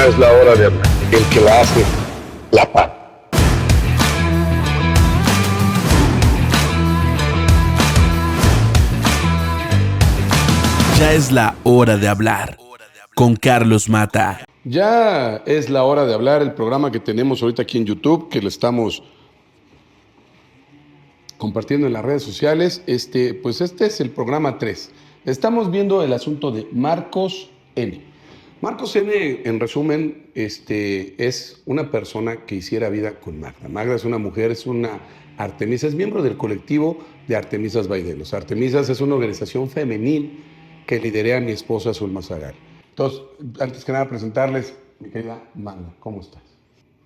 Ya es la hora de hablar. El que la hace, la paga. Ya es la hora de hablar con Carlos Mata. Ya es la hora de hablar, el programa que tenemos ahorita aquí en YouTube, que lo estamos compartiendo en las redes sociales. Pues este es el programa 3. Estamos viendo el asunto de Marcos N. Marcos N, en resumen, es una persona que hiciera vida con Magda. Magda es una mujer, es una Artemisa, es miembro del colectivo de Artemisas Baidelos. Artemisas es una organización femenil que lidera a mi esposa Zulma Zagal. Entonces, antes que nada, presentarles, mi querida Magda, ¿cómo estás?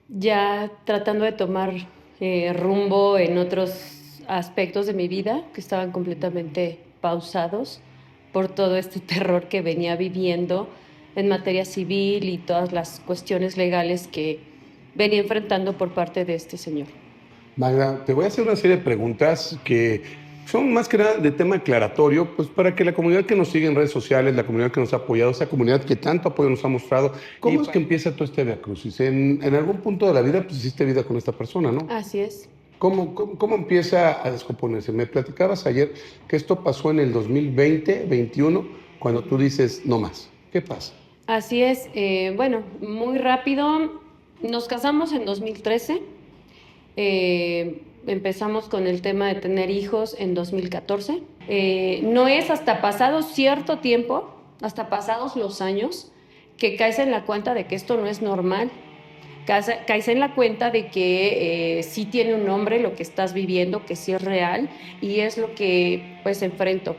Ya tratando de tomar rumbo en otros aspectos de mi vida que estaban completamente pausados por todo este terror que venía viviendo en materia civil y todas las cuestiones legales que venía enfrentando por parte de este señor. Magda, te voy a hacer una serie de preguntas que son más que nada de tema aclaratorio, pues para que la comunidad que nos sigue en redes sociales, la comunidad que nos ha apoyado, esa comunidad que tanto apoyo nos ha mostrado, ¿cómo es que empieza todo este viacrucis? En algún punto de la vida, pues hiciste vida con esta persona, ¿no? Así es. ¿Cómo empieza a descomponerse? Me platicabas ayer que esto pasó en el 2020, 21, cuando tú dices, no más. ¿Qué pasa? Así es. Bueno, muy rápido. Nos casamos en 2013. Empezamos con el tema de tener hijos en 2014. No es hasta pasado cierto tiempo, hasta pasados los años, que caes en la cuenta de que esto no es normal. Caes en la cuenta de que sí tiene un nombre lo que estás viviendo, que sí es real, y es lo que pues enfrento.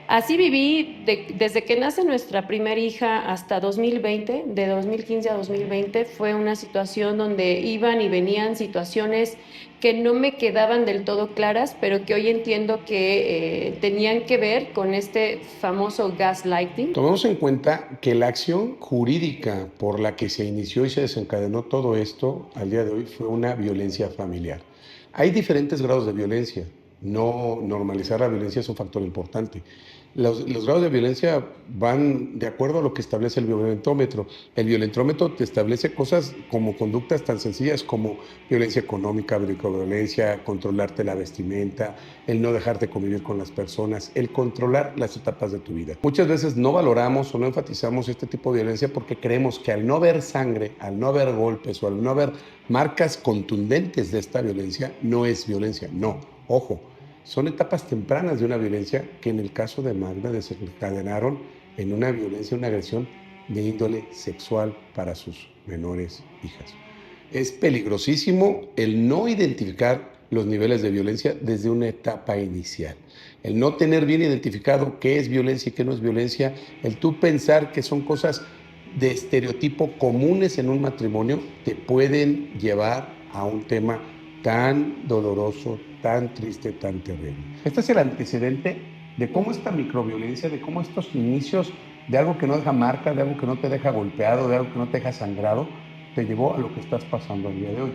Así viví desde que nace nuestra primera hija hasta 2020, de 2015 a 2020, fue una situación donde iban y venían situaciones que no me quedaban del todo claras, pero que hoy entiendo que tenían que ver con este famoso gaslighting. Tomemos en cuenta que la acción jurídica por la que se inició y se desencadenó todo esto al día de hoy fue una violencia familiar. Hay diferentes grados de violencia. No normalizar la violencia es un factor importante. Los grados de violencia van de acuerdo a lo que establece el violentómetro. El violentómetro te establece cosas como conductas tan sencillas como violencia económica, microviolencia, controlarte la vestimenta, el no dejarte convivir con las personas, el controlar las etapas de tu vida. Muchas veces no valoramos o no enfatizamos este tipo de violencia porque creemos que al no haber sangre, al no haber golpes o al no haber marcas contundentes de esta violencia, no es violencia. No, ojo. Son etapas tempranas de una violencia que en el caso de Magda desencadenaron en una violencia, una agresión de índole sexual para sus menores hijas. Es peligrosísimo el no identificar los niveles de violencia desde una etapa inicial. El no tener bien identificado qué es violencia y qué no es violencia, el tú pensar que son cosas de estereotipo comunes en un matrimonio, te pueden llevar a un tema tan doloroso, tan triste, tan terrible. Este es el antecedente de cómo esta microviolencia, de cómo estos inicios de algo que no deja marca, de algo que no te deja golpeado, de algo que no te deja sangrado, te llevó a lo que estás pasando el día de hoy.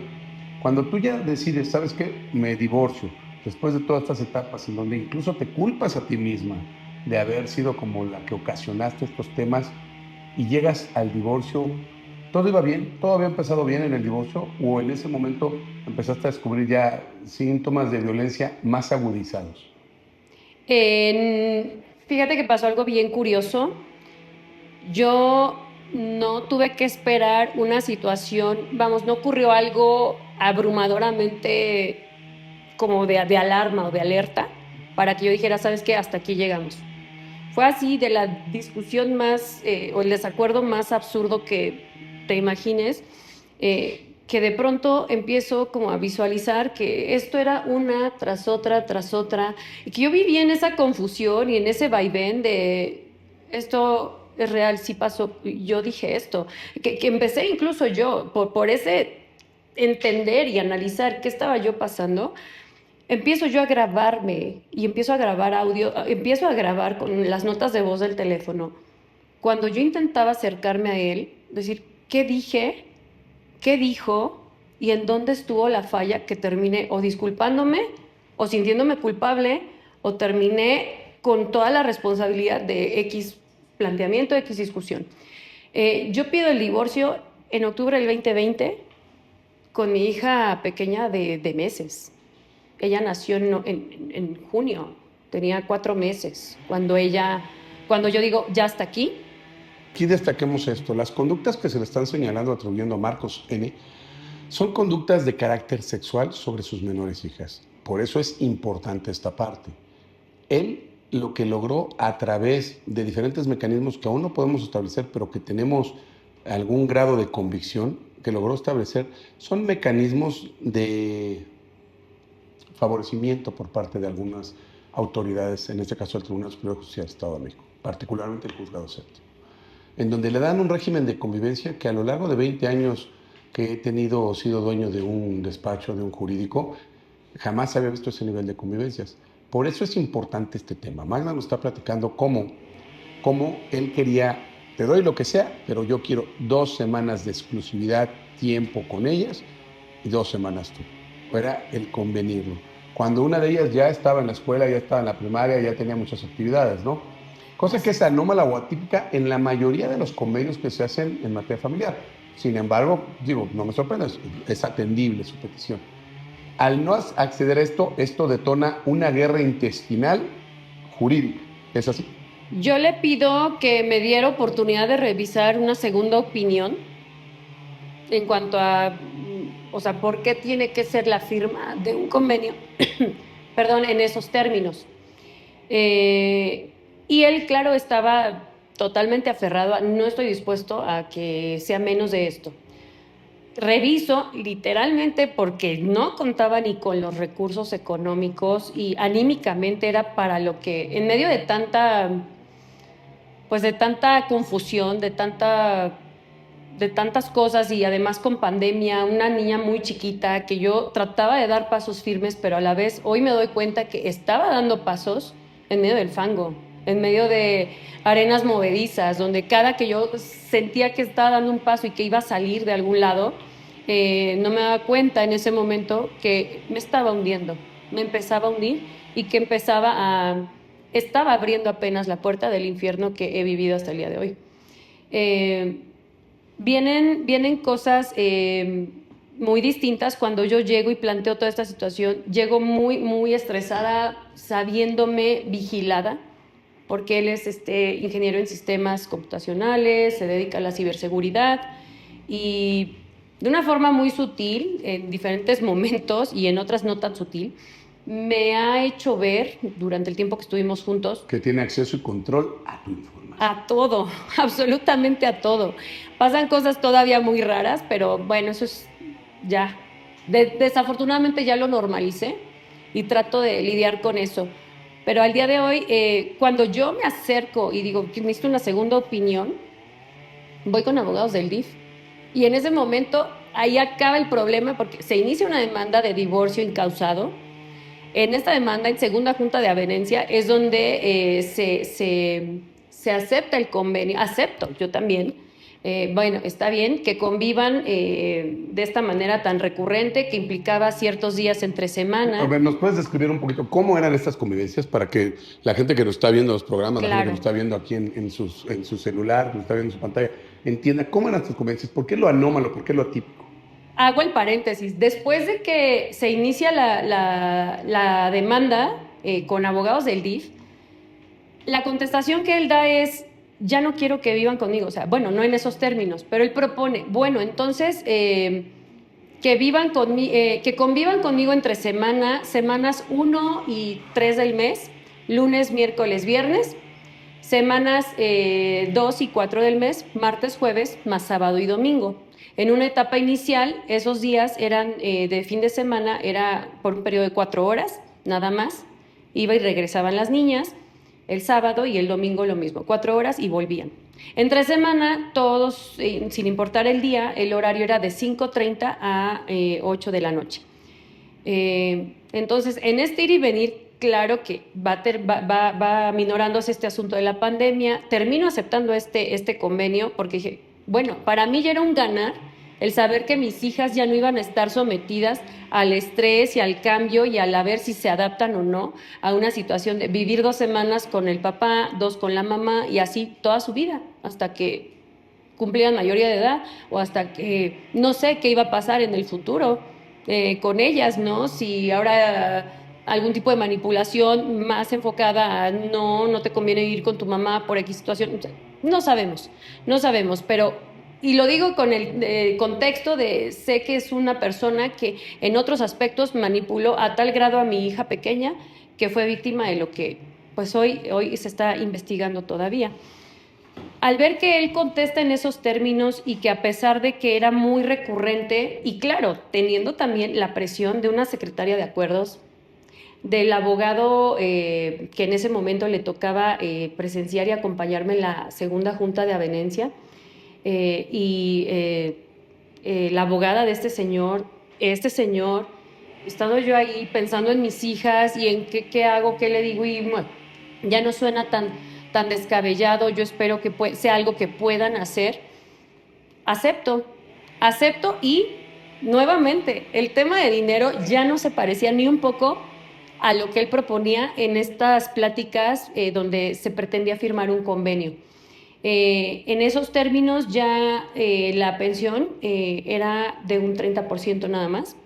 Cuando tú ya decides, ¿sabes qué? Me divorcio, después de todas estas etapas en donde incluso te culpas a ti misma de haber sido como la que ocasionaste estos temas y llegas al divorcio, ¿todo iba bien? ¿Todo había empezado bien en el divorcio? ¿O en ese momento empezaste a descubrir ya síntomas de violencia más agudizados? Fíjate que pasó algo bien curioso. Yo no tuve que esperar una situación, vamos, no ocurrió algo abrumadoramente como de alarma o de alerta para que yo dijera, ¿sabes qué? Hasta aquí llegamos. Fue así de la discusión más, o el desacuerdo más absurdo que te imagines, que de pronto empiezo como a visualizar que esto era una tras otra, y que yo vivía en esa confusión y en ese vaivén de esto es real, sí pasó, yo dije esto, que empecé incluso yo, por ese entender y analizar qué estaba yo pasando, empiezo yo a grabarme y empiezo a grabar audio, empiezo a grabar con las notas de voz del teléfono. Cuando yo intentaba acercarme a él, decir, ¿qué dije? ¿Qué dijo? ¿Y en dónde estuvo la falla que terminé o disculpándome o sintiéndome culpable o terminé con toda la responsabilidad de X planteamiento, X discusión? Yo pido el divorcio en octubre del 2020 con mi hija pequeña de meses. Ella nació en junio, tenía 4 meses, cuando yo digo, ya hasta aquí. Aquí destaquemos esto, las conductas que se le están señalando, atribuyendo a Marcos N., son conductas de carácter sexual sobre sus menores hijas. Por eso es importante esta parte. Él lo que logró a través de diferentes mecanismos que aún no podemos establecer, pero que tenemos algún grado de convicción que logró establecer, son mecanismos de favorecimiento por parte de algunas autoridades, en este caso el Tribunal Superior de Justicia del Estado de México, particularmente el Juzgado Séptimo, en donde le dan un régimen de convivencia que a lo largo de 20 años que he tenido o sido dueño de un despacho, de un jurídico, jamás había visto ese nivel de convivencias. Por eso es importante este tema. Magda nos está platicando cómo él quería, te doy lo que sea, pero yo quiero 2 semanas de exclusividad, tiempo con ellas, y 2 semanas tú. Era el convenirlo. Cuando una de ellas ya estaba en la escuela, ya estaba en la primaria, ya tenía muchas actividades, ¿no? Cosa que es anómala o atípica en la mayoría de los convenios que se hacen en materia familiar. Sin embargo, digo, no me sorprende, es atendible su petición. Al no acceder a esto detona una guerra intestinal jurídica. ¿Es así? Yo le pido que me diera oportunidad de revisar una segunda opinión en cuanto a, o sea, por qué tiene que ser la firma de un convenio, perdón, en esos términos. Y él, claro, estaba totalmente aferrado a, no estoy dispuesto a que sea menos de esto. Reviso literalmente porque no contaba ni con los recursos económicos y anímicamente era para lo que, en medio de tanta confusión, de tantas cosas y además con pandemia, una niña muy chiquita que yo trataba de dar pasos firmes, pero a la vez hoy me doy cuenta que estaba dando pasos en medio del fango, en medio de arenas movedizas, donde cada que yo sentía que estaba dando un paso y que iba a salir de algún lado, no me daba cuenta en ese momento que me estaba hundiendo, me empezaba a hundir y que estaba abriendo apenas la puerta del infierno que he vivido hasta el día de hoy. Vienen cosas muy distintas cuando yo llego y planteo toda esta situación. Llego muy, muy estresada, sabiéndome vigilada, porque él es ingeniero en sistemas computacionales, se dedica a la ciberseguridad y de una forma muy sutil, en diferentes momentos y en otras no tan sutil, me ha hecho ver, durante el tiempo que estuvimos juntos, que tiene acceso y control a tu información. A todo, absolutamente a todo. Pasan cosas todavía muy raras, pero bueno, eso es ya. Desafortunadamente ya lo normalicé y trato de lidiar con eso. Pero al día de hoy, cuando yo me acerco y digo que necesito una segunda opinión, voy con abogados del DIF. Y en ese momento, ahí acaba el problema porque se inicia una demanda de divorcio incausado. En esta demanda, en segunda junta de avenencia, es donde se acepta el convenio, acepto yo también, bueno, está bien que convivan de esta manera tan recurrente que implicaba ciertos días entre semana. A ver, ¿nos puedes describir un poquito cómo eran estas convivencias para que la gente que nos está viendo los programas, Claro. la gente que nos está viendo aquí en su celular, que nos está viendo en su pantalla, entienda cómo eran estas convivencias? ¿Por qué lo anómalo? ¿Por qué lo atípico? Hago el paréntesis. Después de que se inicia la demanda con abogados del DIF, la contestación que él da es, ya no quiero que vivan conmigo. O sea, bueno, no en esos términos, pero él propone, bueno, entonces que convivan conmigo entre semanas 1 y 3 del mes, lunes, miércoles, viernes, semanas 2 y 4 del mes, martes, jueves, más sábado y domingo. En una etapa inicial, esos días eran de fin de semana, era por un periodo de 4 horas, nada más. Iba y regresaban las niñas, el sábado y el domingo lo mismo, 4 horas y volvían. Entre semana, todos, sin importar el día, el horario era de 5:30 a 8 de la noche. Entonces, en este ir y venir, claro que va minorándose este asunto de la pandemia. Termino aceptando este convenio porque dije, bueno, para mí ya era un ganar el saber que mis hijas ya no iban a estar sometidas al estrés y al cambio y al a ver si se adaptan o no a una situación de vivir 2 semanas con el papá, 2 con la mamá y así toda su vida, hasta que cumplían mayoría de edad o hasta que no sé qué iba a pasar en el futuro con ellas, ¿no? Si ahora algún tipo de manipulación más enfocada a no te conviene ir con tu mamá por X situación. No sabemos, no sabemos, pero, y lo digo con el contexto de, sé que es una persona que en otros aspectos manipuló a tal grado a mi hija pequeña que fue víctima de lo que pues hoy se está investigando todavía. Al ver que él contesta en esos términos y que a pesar de que era muy recurrente, y claro, teniendo también la presión de una secretaria de acuerdos, del abogado que en ese momento le tocaba presenciar y acompañarme en la segunda junta de avenencia, la abogada de este señor, estando yo ahí pensando en mis hijas y en qué hago, qué le digo, y bueno, ya no suena tan descabellado, yo espero que sea algo que puedan hacer. Acepto y nuevamente el tema de dinero ya no se parecía ni un poco a lo que él proponía en estas pláticas donde se pretendía firmar un convenio. En esos términos ya la pensión era de un 30% nada más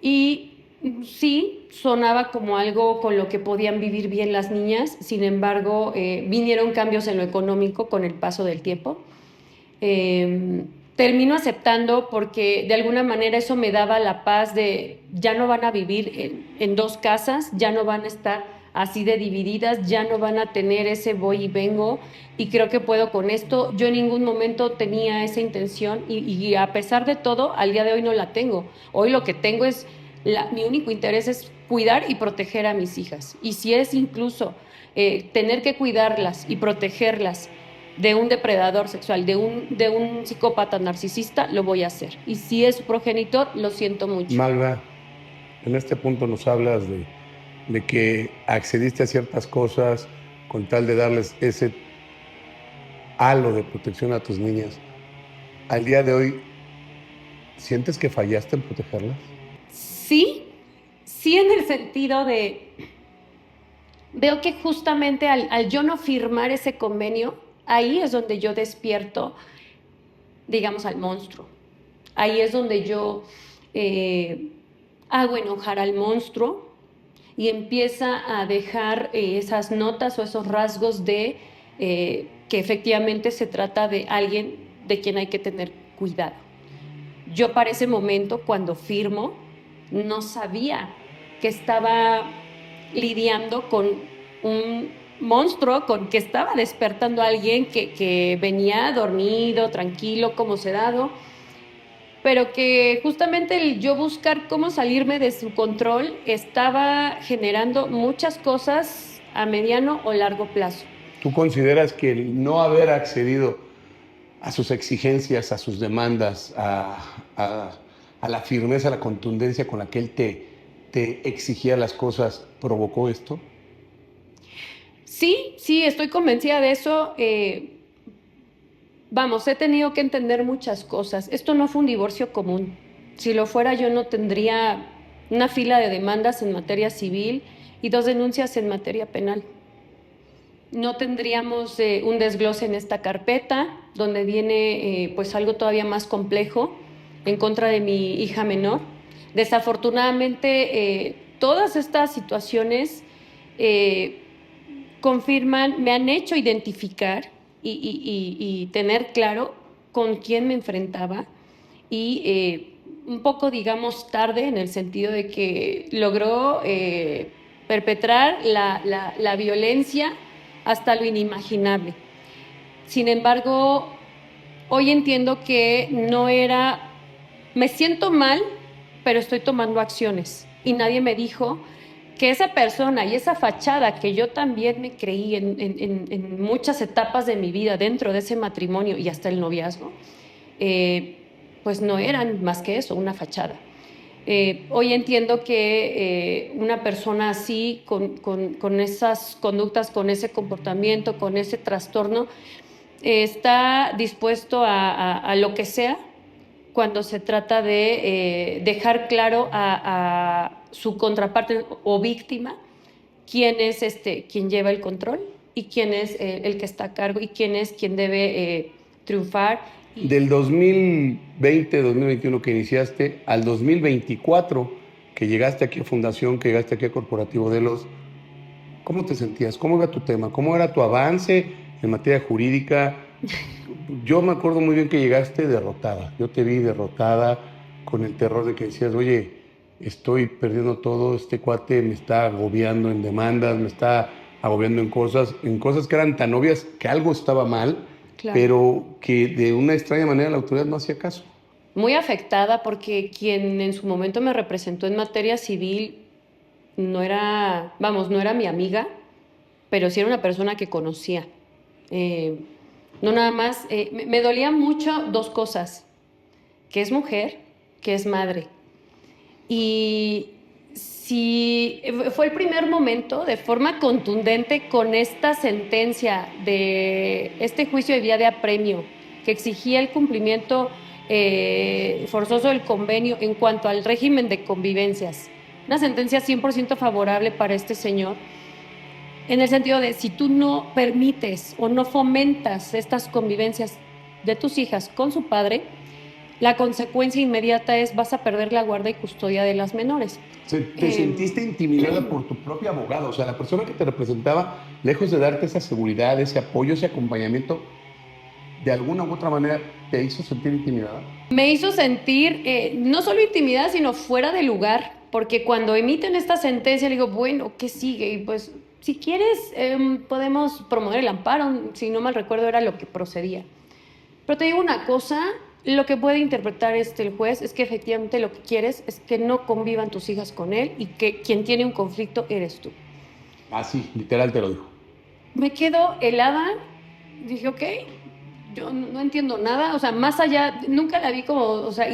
y sí sonaba como algo con lo que podían vivir bien las niñas, sin embargo vinieron cambios en lo económico con el paso del tiempo. Termino aceptando porque de alguna manera eso me daba la paz de ya no van a vivir en dos casas, ya no van a estar así de divididas, ya no van a tener ese voy y vengo y creo que puedo con esto. Yo en ningún momento tenía esa intención y a pesar de todo, al día de hoy no la tengo. Hoy lo que tengo es, mi único interés es cuidar y proteger a mis hijas. Y si es incluso tener que cuidarlas y protegerlas de un depredador sexual, de un psicópata narcisista, lo voy a hacer. Y si es su progenitor, lo siento mucho. Malva, en este punto nos hablas de que accediste a ciertas cosas con tal de darles ese halo de protección a tus niñas. Al día de hoy, ¿sientes que fallaste en protegerlas? Sí en el sentido de, veo que justamente al yo no firmar ese convenio, ahí es donde yo despierto, digamos, al monstruo. Ahí es donde yo hago enojar al monstruo y empieza a dejar esas notas o esos rasgos de que efectivamente se trata de alguien de quien hay que tener cuidado. Yo para ese momento, cuando firmo, no sabía que estaba lidiando con un monstruo, con que estaba despertando a alguien que venía dormido, tranquilo, como sedado, pero que justamente el yo buscar cómo salirme de su control estaba generando muchas cosas a mediano o largo plazo. ¿Tú consideras que el no haber accedido a sus exigencias, a sus demandas, a la firmeza, a la contundencia con la que él te exigía las cosas, provocó esto? Sí, estoy convencida de eso. Vamos, he tenido que entender muchas cosas. Esto no fue un divorcio común. Si lo fuera, yo no tendría una fila de demandas en materia civil y 2 denuncias en materia penal. No tendríamos un desglose en esta carpeta, donde viene pues algo todavía más complejo en contra de mi hija menor. Desafortunadamente, todas estas situaciones confirman, me han hecho identificar y tener claro con quién me enfrentaba y un poco, digamos, tarde en el sentido de que logró perpetrar la violencia hasta lo inimaginable. Sin embargo, hoy entiendo que no era, me siento mal, pero estoy tomando acciones y nadie me dijo que esa persona y esa fachada que yo también me creí en muchas etapas de mi vida dentro de ese matrimonio y hasta el noviazgo, pues no eran más que eso, una fachada. Hoy entiendo que una persona así, con esas conductas, con ese comportamiento, con ese trastorno, está dispuesto a lo que sea cuando se trata de dejar claro a su contraparte o víctima quién es quien lleva el control y quién es el que está a cargo y quién es quien debe triunfar. Y Del 2020, 2021 que iniciaste al 2024 que llegaste aquí a Fundación, que llegaste aquí a Corporativo Delos, ¿cómo te sentías? ¿Cómo iba tu tema? ¿Cómo era tu avance en materia jurídica? Yo me acuerdo muy bien que llegaste derrotada. Yo te vi derrotada con el terror de que decías, oye, estoy perdiendo todo, este cuate me está agobiando en demandas, me está agobiando en cosas que eran tan obvias que algo estaba mal, claro, pero que de una extraña manera la autoridad no hacía caso. muy afectada porque quien en su momento me representó en materia civil no era, vamos, no era mi amiga, pero sí era una persona que conocía. Eh, no nada más, me dolía mucho dos cosas, que es mujer, que es madre. Y si fue el primer momento de forma contundente con esta sentencia de este juicio de vía de apremio que exigía el cumplimiento forzoso del convenio en cuanto al régimen de convivencias. Una sentencia 100% favorable para este señor, en el sentido de si tú no permites o no fomentas estas convivencias de tus hijas con su padre, la consecuencia inmediata es vas a perder la guarda y custodia de las menores. ¿Te sentiste intimidada por tu propio abogado? O sea, la persona que te representaba, lejos de darte esa seguridad, ese apoyo, ese acompañamiento, de alguna u otra manera te hizo sentir intimidada. Me hizo sentir no solo intimidada, sino fuera de lugar, porque cuando emiten esta sentencia le digo, bueno, ¿qué sigue? Y pues, si quieres, podemos promover el amparo, si no mal recuerdo era lo que procedía. Pero te digo una cosa, lo que puede interpretar el juez es que efectivamente lo que quieres es que no convivan tus hijas con él y que quien tiene un conflicto eres tú. Así, literal te lo dijo. Me quedo helada, dije, ok, yo no entiendo nada, o sea, más allá, nunca la vi como, o sea,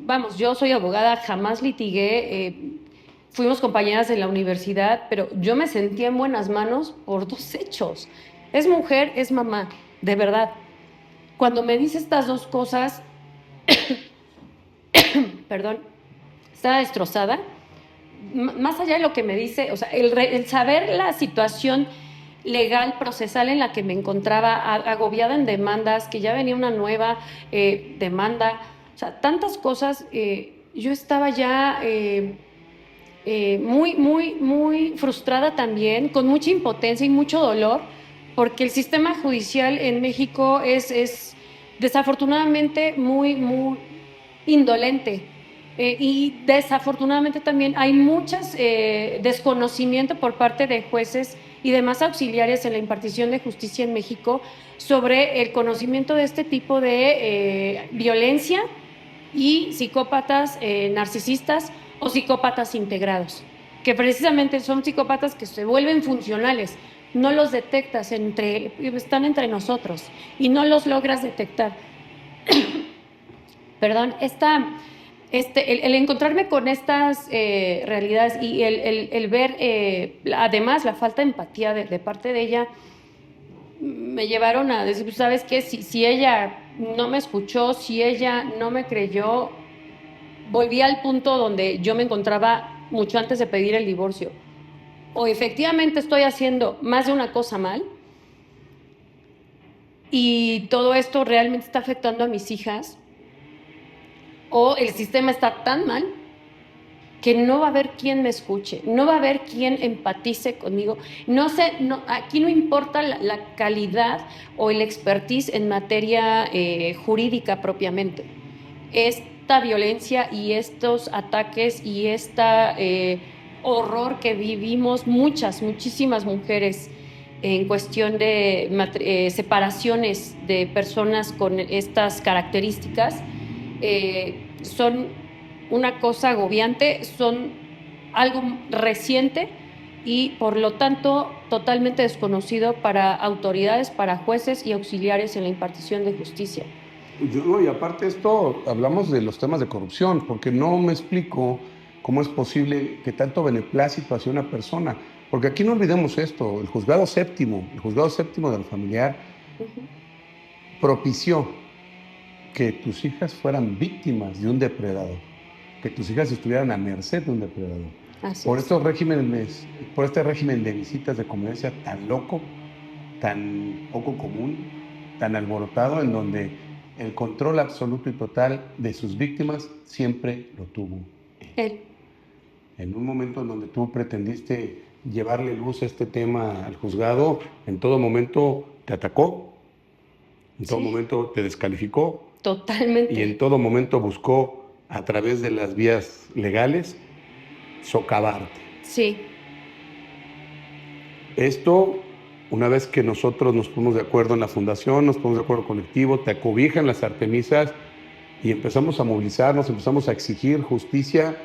vamos, yo soy abogada, jamás litigué, fuimos compañeras en la universidad, pero yo me sentía en buenas manos por dos hechos. Es mujer, es mamá, de verdad. Cuando me dice estas dos cosas, perdón, estaba destrozada. Más allá de lo que me dice, o sea, el saber la situación legal, procesal en la que me encontraba, agobiada en demandas, que ya venía una nueva demanda, o sea, tantas cosas, yo estaba ya muy frustrada también, con mucha impotencia y mucho dolor, porque el sistema judicial en México es desafortunadamente muy indolente. Y desafortunadamente también hay muchas desconocimiento por parte de jueces y demás auxiliares en la impartición de justicia en México sobre el conocimiento de este tipo de violencia y psicópatas narcisistas o psicópatas integrados, que precisamente son psicópatas que se vuelven funcionales. No los detectas, están entre nosotros y no los logras detectar. Perdón, el encontrarme con estas realidades y el ver, además, la falta de empatía de parte de ella, me llevaron a decir, ¿sabes qué? Si ella no me escuchó, si ella no me creyó, volví al punto donde yo me encontraba mucho antes de pedir el divorcio. O efectivamente estoy haciendo más de una cosa mal y todo esto realmente está afectando a mis hijas, o el sistema está tan mal que no va a haber quien me escuche, no va a haber quien empatice conmigo. Aquí no importa la calidad o el expertise en materia jurídica propiamente. Esta violencia y estos ataques y este horror que vivimos muchísimas mujeres en cuestión de separaciones de personas con estas características, son una cosa agobiante, son algo reciente y por lo tanto totalmente desconocido para autoridades, para jueces y auxiliares en la impartición de justicia. Y aparte de esto, hablamos de los temas de corrupción, porque no me explico cómo es posible que tanto beneplácito hacia una persona, porque aquí no olvidemos esto, el juzgado séptimo del familiar propició que tus hijas fueran víctimas de un depredador, que tus hijas estuvieran a merced de un depredador. Por este régimen de visitas de convivencia tan loco, tan poco común, tan alborotado en donde el control absoluto y total de sus víctimas siempre lo tuvo Él. en un momento en donde tú pretendiste llevarle luz a este tema al juzgado, en todo momento te atacó, en todo Sí. momento te descalificó Totalmente. y en todo momento buscó, a través de las vías legales, socavarte. Sí, Esto, una vez que nosotros nos ponemos de acuerdo en la fundación, nos ponemos de acuerdo colectivo, te acobijan las Artemisas y empezamos a movilizarnos, empezamos a exigir justicia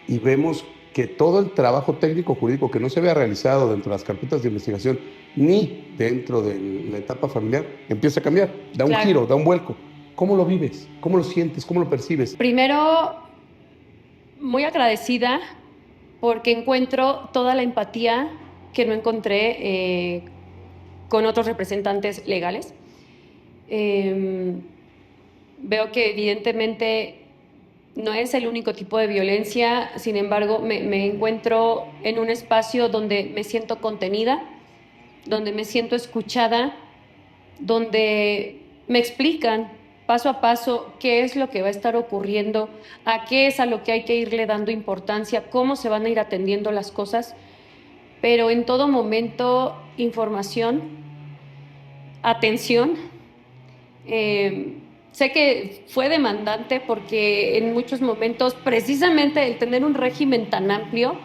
y vemos que todo el trabajo técnico jurídico que no se había realizado dentro de las carpetas de investigación ni dentro de la etapa familiar empieza a cambiar, da un Claro. giro, da un vuelco. ¿Cómo lo vives? ¿Cómo lo sientes? ¿Cómo lo percibes? primero, muy agradecida porque encuentro toda la empatía que no encontré con otros representantes legales. Veo que evidentemente no es el único tipo de violencia, sin embargo, me encuentro en un espacio donde me siento contenida, donde me siento escuchada, donde me explican paso a paso qué es lo que va a estar ocurriendo, a qué es a lo que hay que irle dando importancia, cómo se van a ir atendiendo las cosas, pero en todo momento información, atención. Sé que fue demandante porque en muchos momentos precisamente el tener un régimen tan amplio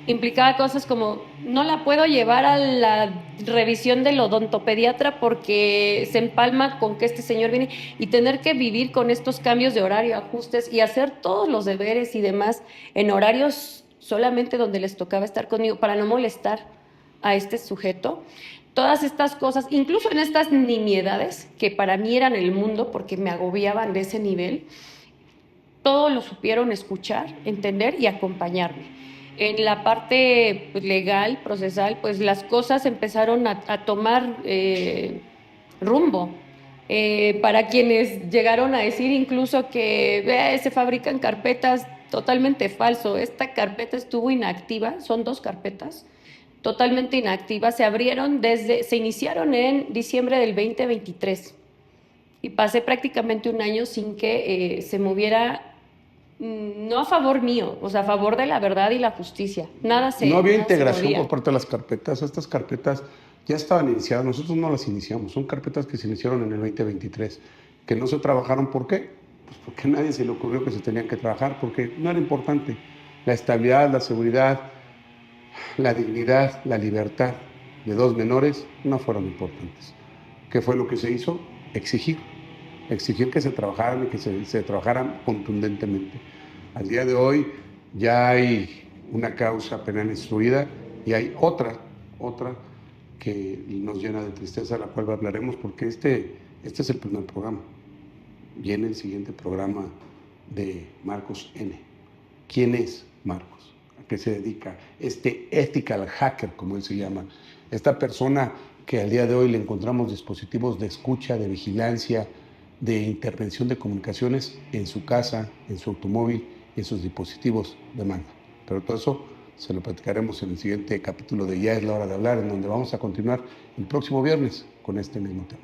implicaba cosas como no la puedo llevar a la revisión del odontopediatra porque se empalma con que este señor viene y tener que vivir con estos cambios de horario, ajustes y hacer todos los deberes y demás en horarios solamente donde les tocaba estar conmigo para no molestar a este sujeto. Todas estas cosas, incluso en estas nimiedades que para mí eran el mundo porque me agobiaban de ese nivel, todo lo supieron escuchar, entender y acompañarme. En la parte pues, legal, procesal, pues las cosas empezaron a tomar rumbo. Para quienes llegaron a decir incluso que se fabrican carpetas, totalmente falso. Esta carpeta estuvo inactiva, son 2 carpetas, totalmente inactivas. Se iniciaron en diciembre del 2023 y pasé prácticamente un año sin que se moviera. No a favor mío, o sea, a favor de la verdad y la justicia. No había Nada se integración movía. por parte de las carpetas. Estas carpetas ya estaban iniciadas. Nosotros no las iniciamos. Son carpetas que se iniciaron en el 2023, que no se trabajaron. ¿Por qué? Pues porque a nadie se le ocurrió que se tenían que trabajar, porque no era importante. La estabilidad, la seguridad, la dignidad, la libertad de 2 menores no fueron importantes. ¿Qué fue lo que se hizo? Exigir que se trabajaran y que se trabajaran contundentemente. Al día de hoy ya hay una causa penal instruida y hay otra que nos llena de tristeza, la cual hablaremos porque este es el primer programa. Viene el siguiente programa de Marcos N. ¿Quién es Marcos? ¿A qué se dedica? Este ethical hacker, como él se llama. Esta persona que al día de hoy le encontramos dispositivos de escucha, de vigilancia, de intervención de comunicaciones en su casa, en su automóvil y en sus dispositivos de mano. Pero todo eso se lo platicaremos en el siguiente capítulo de Ya es la hora de hablar, en donde vamos a continuar el próximo viernes con este mismo tema.